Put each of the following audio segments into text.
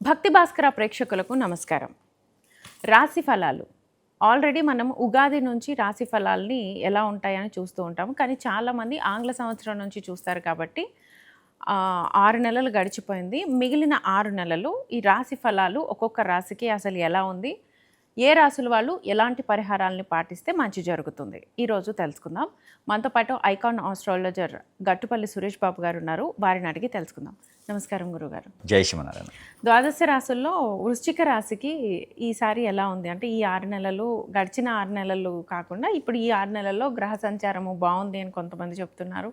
భక్తి భాస్కర ప్రేక్షకులకు నమస్కారం. రాశి ఫలాలు ఆల్రెడీ మనం ఉగాది నుంచి రాశి ఫలాల్ని ఎలా ఉంటాయని చూస్తూ ఉంటాము. కానీ చాలామంది ఆంగ్ల సంవత్సరం నుంచి చూస్తారు కాబట్టి 6 నెలలు గడిచిపోయింది. మిగిలిన 6 నెలలు ఈ రాశి ఫలాలు ఒక్కొక్క రాశికి అసలు ఎలా ఉంది, ఏ రాశుల వాళ్ళు ఎలాంటి పరిహారాలని పాటిస్తే మంచి జరుగుతుంది, ఈరోజు తెలుసుకుందాం. మనతో పాటు ఐకాన్ ఆస్ట్రాలజర్ గట్టుపల్లి సురేష్ బాబు గారు ఉన్నారు. వారిని అడిగి తెలుసుకుందాం. నమస్కారం గురుగారు. జై శ్రీమన్నారాయణ. ద్వాదశ రాశుల్లో వృశ్చిక రాశికి ఈసారి ఎలా ఉంది అంటే ఈ 6 నెలలు గడిచిన 6 నెలలు కాకుండా ఇప్పుడు ఈ 6 నెలల్లో గ్రహ సంచారము బాగుంది అని కొంతమంది చెప్తున్నారు.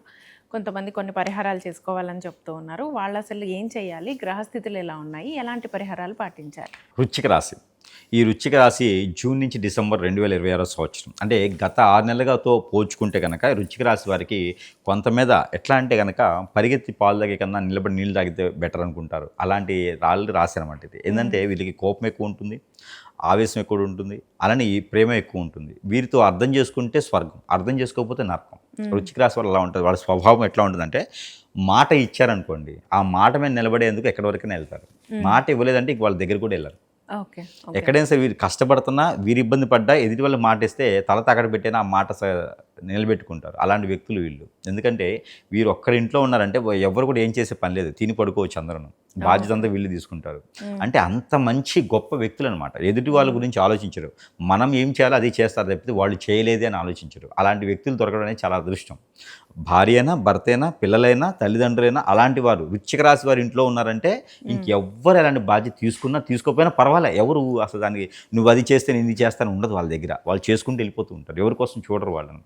కొంతమంది కొన్ని పరిహారాలు చేసుకోవాలని చెప్తూ ఉన్నారు. వాళ్ళు అసలు ఏం చేయాలి, గ్రహస్థితులు ఎలా ఉన్నాయి, ఎలాంటి పరిహారాలు పాటించాలి? వృశ్చిక రాశి. ఈ వృశ్చిక రాశి జూన్ నుంచి డిసెంబర్ 2026 సంవత్సరం అంటే గత 6 నెలలతో పోల్చుకుంటే కనుక వృశ్చిక రాశి వారికి కొంత మీద ఎట్లా అంటే కనుక పరిగెత్తి పాలు తాగే కన్నా నిలబడి నీళ్ళు తాగితే బెటర్ అనుకుంటారు. అలాంటి రాశి అనమాట ఇది. ఏంటంటే వీళ్ళకి కోపం ఎక్కువ ఉంటుంది, ఆవేశం ఎక్కువ ఉంటుంది, అలానే ఈ ప్రేమ ఎక్కువ ఉంటుంది. వీరితో అర్థం చేసుకుంటే స్వర్గం, అర్థం చేసుకోకపోతే నరకం. వృశ్చిక రాశి వాళ్ళు అలా ఉంటుంది. వాళ్ళ స్వభావం ఎట్లా ఉంటుందంటే మాట ఇచ్చారనుకోండి, ఆ మాట మీద నిలబడేందుకు ఎక్కడి వరకైనా వెళ్తారు. మాట ఇవ్వలేదంటే ఇంక వాళ్ళ దగ్గర కూడా వెళ్ళరు. ఎక్కడైనా సరే వీరు కష్టపడుతున్నా, వీరు ఇబ్బంది పడ్డా ఎదుటి వాళ్ళు మాట ఇస్తే తల తాకడ పెట్టైనా ఆ మాట నిలబెట్టుకుంటారు. అలాంటి వ్యక్తులు వీళ్ళు. ఎందుకంటే వీరు ఒక్కరింట్లో ఉన్నారంటే ఎవరు కూడా ఏం చేసే పని లేదు, తిని పడుకోవచ్చు, అందరూ బాధ్యత అంతా వీళ్ళు తీసుకుంటారు. అంటే అంత మంచి గొప్ప వ్యక్తులు అనమాట. ఎదుటి వాళ్ళ గురించి ఆలోచించరు, మనం ఏం చేయాలో అది చేస్తారు తప్పితే వాళ్ళు చేయలేదే అని ఆలోచించరు. అలాంటి వ్యక్తులు దొరకడం అనేది చాలా అదృష్టం. భార్య అయినా, భర్త అయినా, పిల్లలైనా, తల్లిదండ్రులైనా అలాంటి వారు వృశ్చిక రాశి వారి ఇంట్లో ఉన్నారంటే ఇంకెవ్వరు అలాంటి బాధ్యత తీసుకున్నా తీసుకోకపోయినా పర్వాలే. ఎవరు అసలు దానికి నువ్వు అది చేస్తే నేను ఇది చేస్తాను ఉండదు వాళ్ళ దగ్గర. వాళ్ళు చేసుకుంటూ వెళ్ళిపోతూ ఉంటారు. ఎవరి కోసం చూడరు వాళ్ళని.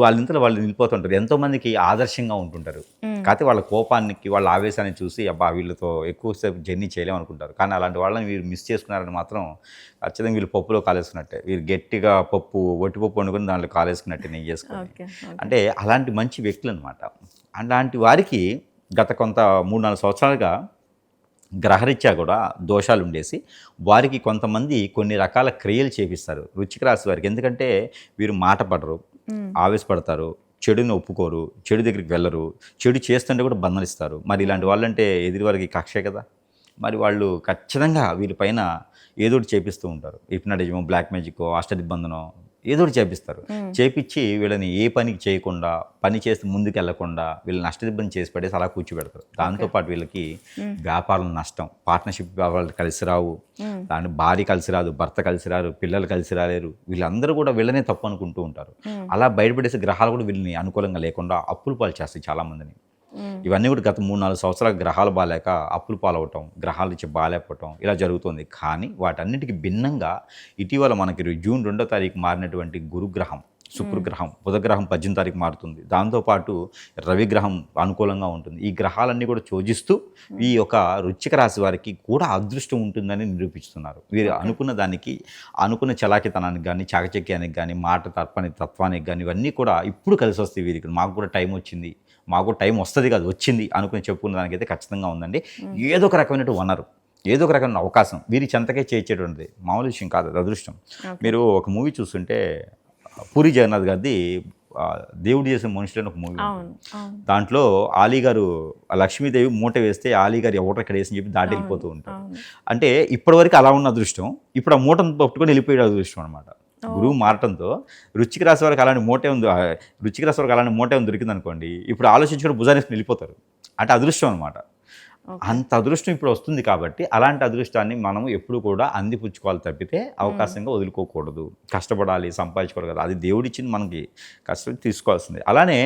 వాళ్ళింతలో వాళ్ళు వెళ్ళిపోతుంటారు. ఎంతోమందికి ఆదర్శంగా ఉంటుంటారు. కాకపోతే వాళ్ళ కోపానికి, వాళ్ళ ఆవేశాన్ని చూసి అబ్బా వీళ్ళతో ఎక్కువసేపు జర్నీ చేయలేము అనుకుంటారు. కానీ అలాంటి వాళ్ళని వీరు మిస్ చేసుకున్నారని మాత్రం ఖచ్చితంగా వీళ్ళు పప్పులో కాలేసుకున్నట్టే. వీరు గట్టిగా ఒట్టిపప్పు వండుకొని దాంట్లో కాలేసుకున్నట్టే నెయ్యి చేసుకుని. అంటే అలాంటి మంచి వ్యక్తులు అనమాట. అలాంటి వారికి గత కొంత 3-4 సంవత్సరాలుగా గ్రహరీత్యా కూడా దోషాలు ఉండేసి వారికి కొంతమంది కొన్ని రకాల క్రియలు చేపిస్తారు వృశ్చిక రాశి వారికి. ఎందుకంటే వీరు మాట పడరు, ఆవేశపడతారు, చెడుని ఒప్పుకోరు, చెడు దగ్గరికి వెళ్ళరు, చెడు చేస్తుంటే కూడా బంధనిస్తారు. మరి ఇలాంటి వాళ్ళంటే ఎదుటి వారికి కక్షే కదా. మరి వాళ్ళు ఖచ్చితంగా వీరిపైన ఏదోటి చేపిస్తూ ఉంటారు. హిప్నటిజం, బ్లాక్ మ్యాజిక్, అష్టదిగ్బంధనం ఏదోటి చేపిస్తారు. చేపించి వీళ్ళని ఏ పనికి చేయకుండా, పని చేసి ముందుకు వెళ్లకుండా వీళ్ళని అష్టదిబ్బని చేసి పడేసి అలా కూర్చోబెడతారు. దాంతోపాటు వీళ్ళకి వ్యాపారం నష్టం, పార్ట్నర్షిప్ వ్యాపారాలు కలిసి రావు, దాని భార్య కలిసి రాదు, భర్త కలిసి రారు, పిల్లలు కలిసి రాలేరు. వీళ్ళందరూ కూడా వీళ్ళనే తప్పు అనుకుంటూ ఉంటారు. అలా బయటపడేసే గ్రహాలు కూడా వీళ్ళని అనుకూలంగా లేకుండా అప్పులు పాలు చేస్తాయి చాలామందిని. ఇవన్నీ కూడా గత 3-4 సంవత్సరాల గ్రహాలు బాగాలేక అప్పులు పాలవటం, గ్రహాలు ఇచ్చి బాగాలేకపోవటం ఇలా జరుగుతుంది. కానీ వాటన్నిటికీ భిన్నంగా ఇటీవల మనకి జూన్ 2వ తారీఖు మారినటువంటి గురుగ్రహం, శుక్రగ్రహం, బుధగ్రహం 18వ తారీఖు మారుతుంది. దాంతోపాటు రవిగ్రహం అనుకూలంగా ఉంటుంది. ఈ గ్రహాలన్నీ కూడా యోజిస్తూ ఈ యొక్క వృశ్చిక రాశి వారికి కూడా అదృష్టం ఉంటుందని నిరూపిస్తున్నారు. వీరు అనుకున్న దానికి, అనుకున్న చలాకితనానికి కానీ, చాకచక్యానికి కానీ, మాట తత్వానికి కానీ ఇవన్నీ కూడా ఇప్పుడు కలిసి వస్తాయి. వీరికి మాకు కూడా టైం వచ్చింది, మాకు టైం వస్తుంది కాదు వచ్చింది అనుకుని చెప్పుకున్న దానికైతే ఖచ్చితంగా ఉందండి. ఏదో ఒక రకమైన వనరు, ఏదో ఒక రకమైన అవకాశం వీరి చెంతకే చేర్చేటువంటిది మామూలు విషయం కాదు, అది అదృష్టం. మీరు ఒక మూవీ చూస్తుంటే పూరి జగన్నాథ్ గారిది దేవుడు చేసిన మనుషులని ఒక మూవీ, దాంట్లో ఆలీ గారు లక్ష్మీదేవి మూట వేస్తే ఆలీ గారు ఎవరు ఇక్కడ వేసి చెప్పి దాటి వెళ్ళిపోతూ ఉంటారు. అంటే ఇప్పటివరకు అలా ఉన్న అదృష్టం ఇప్పుడు ఆ మూటను పట్టుకొని వెళ్ళిపోయే అదృష్టం అనమాట. గురువు మారటంతో వృశ్చిక రాశి వారికి అలాంటి మూటే ఉంది, వృశ్చిక రాశి వారికి అలాంటి మూటే ఉంది దొరికింది అనుకోండి, ఇప్పుడు ఆలోచించుకుని భుజాన్ని వెళ్ళిపోతారు. అంటే అదృష్టం అనమాట. అంత అదృష్టం ఇప్పుడు వస్తుంది కాబట్టి అలాంటి అదృష్టాన్ని మనం ఎప్పుడు కూడా అందిపుచ్చుకోవాలి తప్పితే అవకాశంగా వదులుకోకూడదు. కష్టపడాలి, సంపాదించుకోవాలి కదా, అది దేవుడిచ్చింది, మనకి కష్టం తీసుకోవాల్సింది. అలానే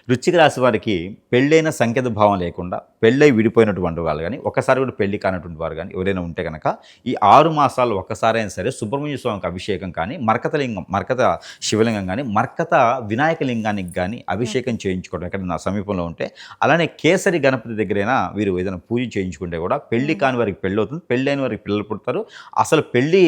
వృశ్చిక రాశి వారికి పెళ్ళైన సంకేత భావం లేకుండా పెళ్ళై విడిపోయినటువంటి వాళ్ళు కానీ, ఒకసారి కూడా పెళ్లి కానటువంటి వారు కానీ ఎవరైనా ఉంటే కనుక ఈ 6 మాసాలు ఒక్కసారి అయినా సరే సుబ్రహ్మణ్య స్వామికి అభిషేకం కానీ, మరకత శివలింగం కానీ, మరకత వినాయక లింగానికి కానీ అభిషేకం చేయించుకోవడం ఎక్కడ నా సమీపంలో ఉంటే, అలానే కేసరి గణపతి దగ్గరైనా వీరు ఏదైనా పూజ చేయించుకుంటే కూడా పెళ్లి కాని వారికి పెళ్ళి అవుతుంది, పెళ్ళైన వారికి పిల్లలు పుడతారు. అసలు పెళ్ళి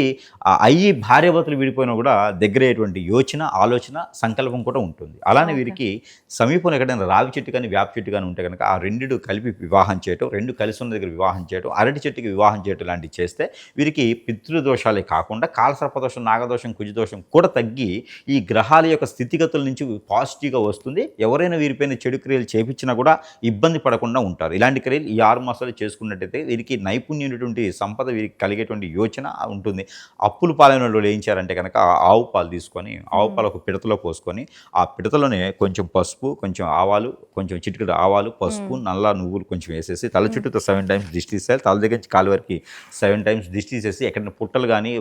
అయ్యి భార్యాభర్తలు విడిపోయినా కూడా దగ్గరయ్యేటువంటి యోచన, ఆలోచన, సంకల్పం కూడా ఉంటుంది. అలానే వీరికి సమీప పోనీ ఎక్కడైనా రావి చెట్టు కానీ వేప చెట్టు కానీ ఉంటే కనుక ఆ రెండిడు కలిపి వివాహం చేయటం, రెండు కలిసి ఉన్న దగ్గర వివాహం చేయటం, అరటి చెట్టుకి వివాహం చేయటం లాంటివి చేస్తే వీరికి పితృదోషాలే కాకుండా కాలసర్పదోషం, నాగదోషం, కుజదోషం కూడా తగ్గి ఈ గ్రహాల యొక్క స్థితిగతుల నుంచి పాజిటివ్గా వస్తుంది. ఎవరైనా వీరిపైన చెడు క్రియలు చేపించినా కూడా ఇబ్బంది పడకుండా ఉంటారు. ఇలాంటి క్రియలు ఈ 6 మాసాలు చేసుకున్నట్టయితే వీరికి నైపుణ్యమైనటువంటి సంపద వీరికి కలిగేటువంటి యోచన ఉంటుంది. అప్పులు పాలైన వాళ్ళు ఏం చేయాలంటే కనుక ఆవు పాలు తీసుకొని, ఆవు పాలు ఒక పిడతలో పోసుకొని, ఆ పిడతలోనే కొంచెం పసుపు, కొంచెం ఆవాలు, కొంచెం చిటికెడు ఆవాలు, పసుపు, నల్ల నువ్వులు కొంచెం వేసేసి తల చుట్టూతో 7 టైమ్స్ దిష్టి తీసేయాలి. తల దగ్గర నుంచి కాలు వరకు 7 టైమ్స్ దిష్టి తీసేసి ఎక్కడైనా పుట్టలు కానీ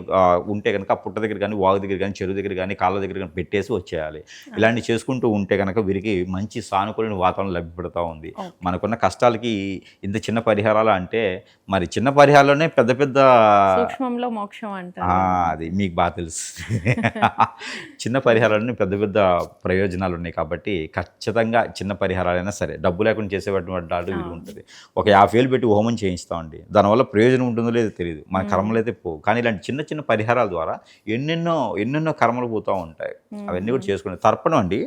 ఉంటే కనుక ఆ పుట్ట దగ్గర కానీ, వాగు దగ్గర కానీ, చెరువు దగ్గర కానీ, కాళ్ళ దగ్గర కానీ పెట్టేసి వచ్చేయాలి. ఇలాంటివి చేసుకుంటూ ఉంటే కనుక వీరికి మంచి సానుకూలమైన వాతావరణం లభ్యపడుతూ ఉంది. మనకున్న కష్టాలకి ఇంత చిన్న పరిహారాలు అంటే మరి చిన్న పరిహారాల్లోనే పెద్ద పెద్ద సూక్ష్మంలో మోక్షం అంటారు. అది మీకు బాగా తెలుసు. చిన్న పరిహారాలని పెద్ద పెద్ద ప్రయోజనాలు ఉన్నాయి కాబట్టి ఖచ్చితంగా చిన్న పరిహారాలైనా సరే డబ్బు లేకుండా చేసేటువంటి వాళ్ళు వీలు ఉంటుంది. ఒక 50,000 పెట్టి హోమం చేయిస్తామండి, దానివల్ల ప్రయోజనం ఉంటుందో లేదో తెలియదు, మన కర్మలు అయితే పోవు. కానీ ఇలాంటి చిన్న చిన్న పరిహారాల ద్వారా ఎన్నెన్నో కర్మలు పోతూ ఉంటాయి. అవన్నీ కూడా చేసుకునే తర్పణం అండి.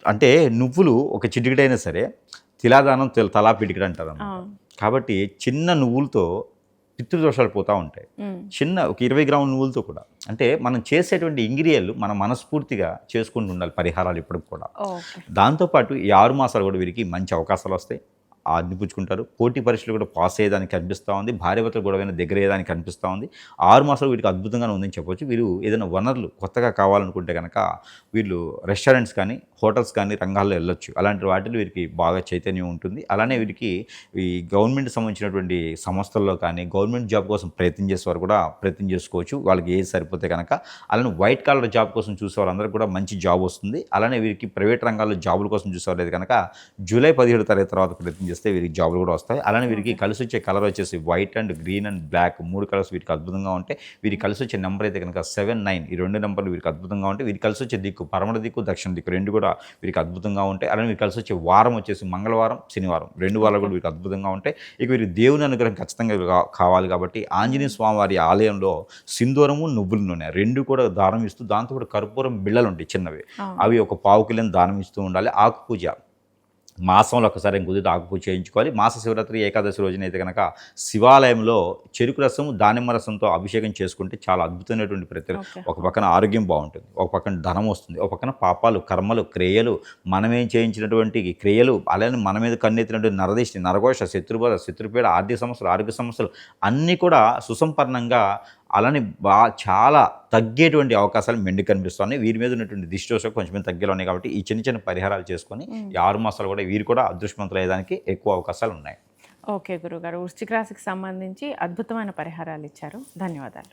అంటే నువ్వులు ఒక చిటికెడైనా సరే తిలాదానం తలా పిడికిడు అంటారు. కాబట్టి చిన్న నువ్వులతో పితృదోషాలు పోతూ ఉంటాయి. చిన్న ఒక 20 గ్రాముల నువ్వులతో కూడా, అంటే మనం చేసేటువంటి ఇంగ్రీడియంట్లు మనం మనస్ఫూర్తిగా చేసుకుంటూ ఉండాలి పరిహారాలు ఇప్పటికి కూడా. దాంతోపాటు ఈ 6 మాసాలు కూడా వీరికి మంచి అవకాశాలు వస్తాయి. అందిపుచ్చుకుంటారు. పోటీ పరీక్షలు కూడా పాస్ అయ్యేదానికి కనిపిస్తూ ఉంది. భార్యాభర్తలు గొడవైన దగ్గర అయ్యేదానికి కనిపిస్తూ ఉంది. 6 మాసాలు వీటికి అద్భుతంగానే ఉందని చెప్పవచ్చు. వీరు ఏదైనా వనరులు కొత్తగా కావాలనుకుంటే కనుక వీళ్ళు రెస్టారెంట్స్ కానీ, హోటల్స్ కానీ రంగాల్లో వెళ్ళొచ్చు. అలాంటి వాటిలో వీరికి బాగా చైతన్యం ఉంటుంది. అలానే వీరికి ఈ గవర్నమెంట్ సంబంధించినటువంటి సంస్థల్లో కానీ, గవర్నమెంట్ జాబ్ కోసం ప్రయత్నం చేసేవారు కూడా ప్రయత్నం చేసుకోవచ్చు. వాళ్ళకి ఏది సరిపోతే కనుక. అలానే వైట్ కాలర్ జాబ్ కోసం చూసేవారు అందరికీ కూడా మంచి జాబ్ వస్తుంది. అలానే వీరికి ప్రైవేట్ రంగాల్లో జాబుల కోసం చూసేవారు లేదు కనుక జూలై 17 తారీఖు తర్వాత ప్రయత్నం చేస్తే వీరికి జాబులు కూడా వస్తాయి. అలానే వీరికి కలిసి వచ్చే కలర్ వచ్చేసి white and green and black 3 colours వీరికి అద్భుతంగా ఉంటాయి. వీరికి కలిసి వచ్చే నెంబర్ అయితే కనుక 7, 9 ఈ 2 నెంబర్లు వీరికి అద్భుతంగా ఉంటాయి. వీరికి కలిసి వచ్చే దిక్కు పరమణ దిక్కు, దక్షిణ దిక్కు 2 కూడా వీరికి అద్భుతంగా ఉంటాయి. అలానే వీరికి కలిసి వచ్చే వారం వచ్చేసి మంగళవారం, శనివారం 2 వారాలు కూడా వీరికి అద్భుతంగా ఉంటాయి. ఇక వీరికి దేవుని అనుగ్రహం ఖచ్చితంగా కావాలి కాబట్టి ఆంజనేయ స్వామి వారి ఆలయంలో సింధూరము, నువ్వుల నూనె 2 కూడా దానం ఇస్తూ, దాంతో కూడా కర్పూరం బిళ్ళలు ఉంటాయి చిన్నవి, అవి ఒక 1/4 కిలో దానం ఇస్తూ ఉండాలి. ఆకు పూజ మాసంలో ఒకసారి కుదిరితే ఆకుపూజ చేయించుకోవాలి. మాస శివరాత్రి ఏకాదశి రోజునైతే కనుక శివాలయంలో చెరుకు రసం, దానిమ్మ రసంతో అభిషేకం చేసుకుంటే చాలా అద్భుతమైనటువంటి ఒక పక్కన ఆరోగ్యం బాగుంటుంది, ఒక పక్కన ధనం వస్తుంది, ఒక పక్కన పాపాలు, కర్మలు, క్రియలు, మనమేం చేయించినటువంటి క్రియలు, అలానే మన మీద కన్నెత్తినటువంటి నరదిష్టి, నరఘోష, శత్రుబాధ, శత్రుపీడ, ఆర్థిక సమస్యలు, ఆరోగ్య సమస్యలు అన్నీ కూడా సుసంపన్నంగా అలానే చాలా తగ్గేటువంటి అవకాశాలు మెండు కనిపిస్తున్నాయి. వీరి మీద ఉన్నటువంటి దిష్టి కొంచెం తగ్గేలా ఉన్నాయి కాబట్టి ఈ చిన్న చిన్న పరిహారాలు చేసుకొని ఈ 6 మాసాలు కూడా వీరు కూడా అదృష్టవంతులు అయ్యేదానికి ఎక్కువ అవకాశాలు ఉన్నాయి. ఓకే గురుగారు, వృశ్చిక రాశికి సంబంధించి అద్భుతమైన పరిహారాలు ఇచ్చారు. ధన్యవాదాలు.